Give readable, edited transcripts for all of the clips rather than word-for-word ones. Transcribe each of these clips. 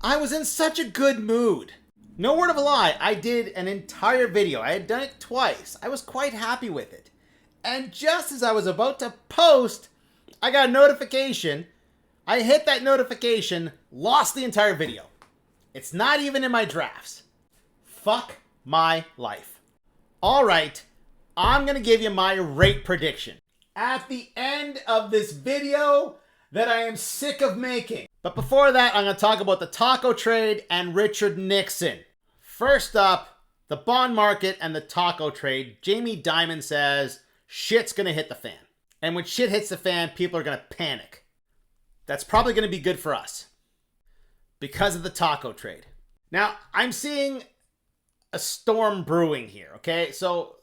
I was in such a good mood. No word of a lie, I did an entire video. I had done it twice. I was quite happy with it. And just as I was about to post, I got a notification. I hit that notification, lost the entire video. It's not even in my drafts. Fuck my life. All right, I'm going to give you my rate prediction at the end of this video that I am sick of making. But before that, I'm going to talk about the taco trade and Richard Nixon. First up, the bond market and the taco trade. Jamie Dimon says shit's going to hit the fan. And when shit hits the fan, people are going to panic. That's probably going to be good for us because of the taco trade. Now, I'm seeing a storm brewing here, okay? So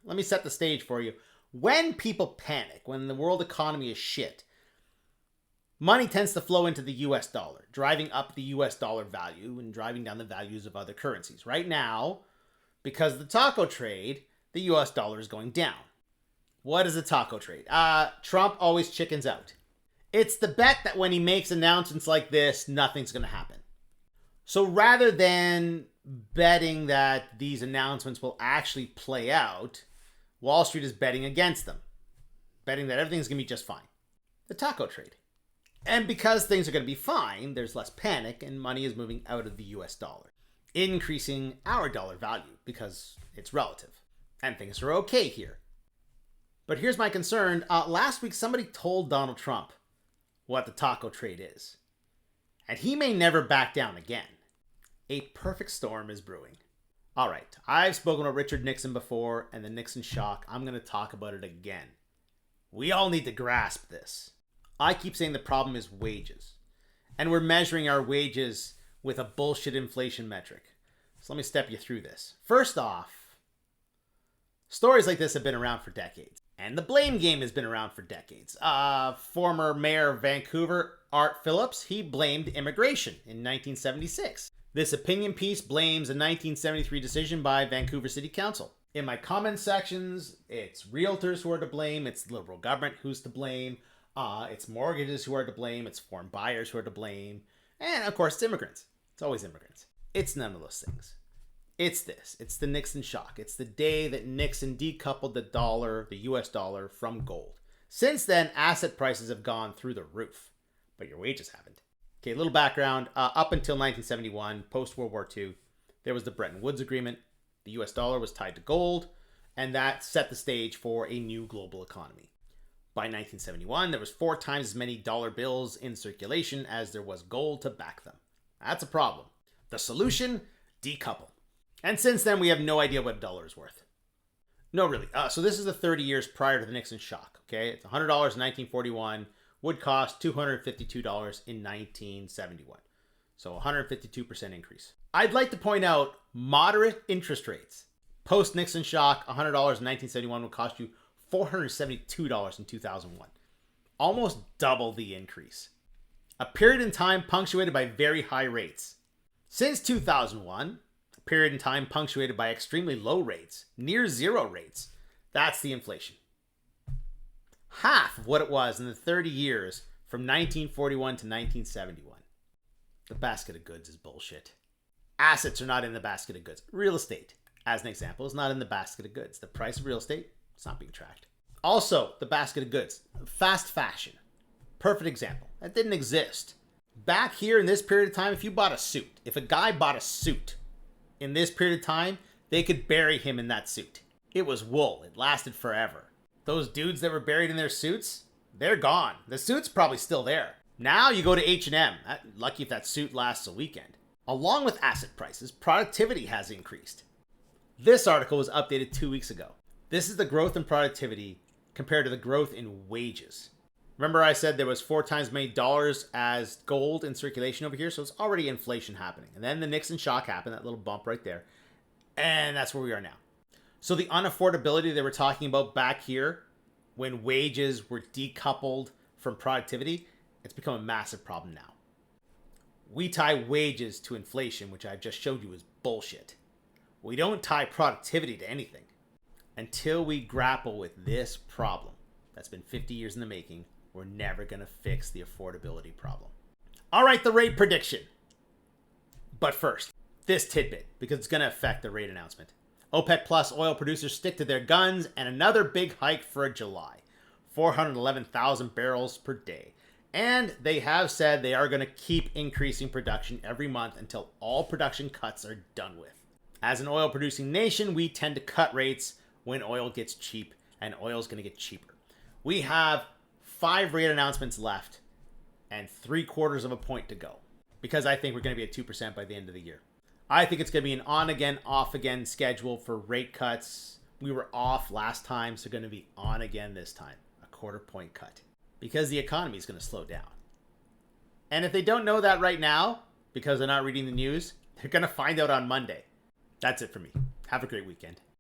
let me set the stage for you. When people panic, when the world economy is shit, money tends to flow into the US dollar, driving up the US dollar value and driving down the values of other currencies. Right now, because of the taco trade, the US dollar is going down. What is the taco trade? Trump always chickens out. It's the bet that when he makes announcements like this, nothing's going to happen. So rather than betting that these announcements will actually play out, Wall Street is betting against them, betting that everything's going to be just fine. The taco trade. And because things are going to be fine, there's less panic and money is moving out of the US dollar, increasing our dollar value because it's relative and things are okay here. But here's my concern. Last week, somebody told Donald Trump what the taco trade is, and he may never back down again. A perfect storm is brewing. All right, I've spoken about Richard Nixon before and the Nixon shock. I'm going to talk about it again. We all need to grasp this. I keep saying the problem is wages, and we're measuring our wages with a bullshit inflation metric. So let me step you through this. First off, stories like this have been around for decades, and the blame game has been around for decades. Former mayor of Vancouver, Art Phillips, he blamed immigration in 1976. This opinion piece blames a 1973 decision by Vancouver City Council. In my comment sections, it's realtors who are to blame, it's the Liberal government who's to blame, it's mortgages who are to blame, it's foreign buyers who are to blame, and of course it's immigrants. It's always immigrants. It's none of those things. It's this. It's the Nixon shock. It's the day that Nixon decoupled the dollar, the US dollar, from gold. Since then, asset prices have gone through the roof, but your wages haven't. Okay, a little background. Up until 1971, post-World War II, there was the Bretton Woods Agreement. The US dollar was tied to gold, and that set the stage for a new global economy. By 1971, there was 4 times as many dollar bills in circulation as there was gold to back them. That's a problem. The solution? Decouple. And since then, we have no idea what a dollar is worth. No, really. So this is the 30 years prior to the Nixon shock, okay? It's $100 in 1941. Would cost $252 in 1971. So 152% increase. I'd like to point out moderate interest rates. Post-Nixon shock, $100 in 1971 would cost you $472 in 2001. Almost double the increase. A period in time punctuated by very high rates. Since 2001, a period in time punctuated by extremely low rates, near zero rates. That's the inflation. Half of what it was in the 30 years from 1941 to 1971. The basket of goods is bullshit. Assets are not in the basket of goods. Real estate, as an example, is not in the basket of goods. The price of real estate, it's not being tracked. Also, the basket of goods. Fast fashion. Perfect example. That didn't exist. Back here in this period of time, if you bought a suit, if a guy bought a suit in this period of time, they could bury him in that suit. It was wool. It lasted forever. Those dudes that were buried in their suits, they're gone. The suit's probably still there. Now you go to H&M. Lucky if that suit lasts a weekend. Along with asset prices, productivity has increased. This article was updated 2 weeks ago. This is the growth in productivity compared to the growth in wages. Remember I said there was 4 times as many dollars as gold in circulation over here, so it's already inflation happening. And then the Nixon shock happened, that little bump right there. And that's where we are now. So the unaffordability they were talking about back here, when wages were decoupled from productivity, it's become a massive problem now. We tie wages to inflation, which I've just showed you is bullshit. We don't tie productivity to anything. Until we grapple with this problem that's been 50 years in the making, we're never going to fix the affordability problem. All right, the rate prediction. But first, this tidbit, because it's going to affect the rate announcement. OPEC Plus oil producers stick to their guns, and another big hike for July. 411,000 barrels per day. And they have said they are going to keep increasing production every month until all production cuts are done with. As an oil producing nation, we tend to cut rates when oil gets cheap, and oil is going to get cheaper. We have 5 rate announcements left and 3/4 of a point to go, because I think we're going to be at 2% by the end of the year. I think it's going to be an on again, off again schedule for rate cuts. We were off last time, so going to be on again this time. A 1/4 point cut. Because the economy is going to slow down. And if they don't know that right now, because they're not reading the news, they're going to find out on Monday. That's it for me. Have a great weekend.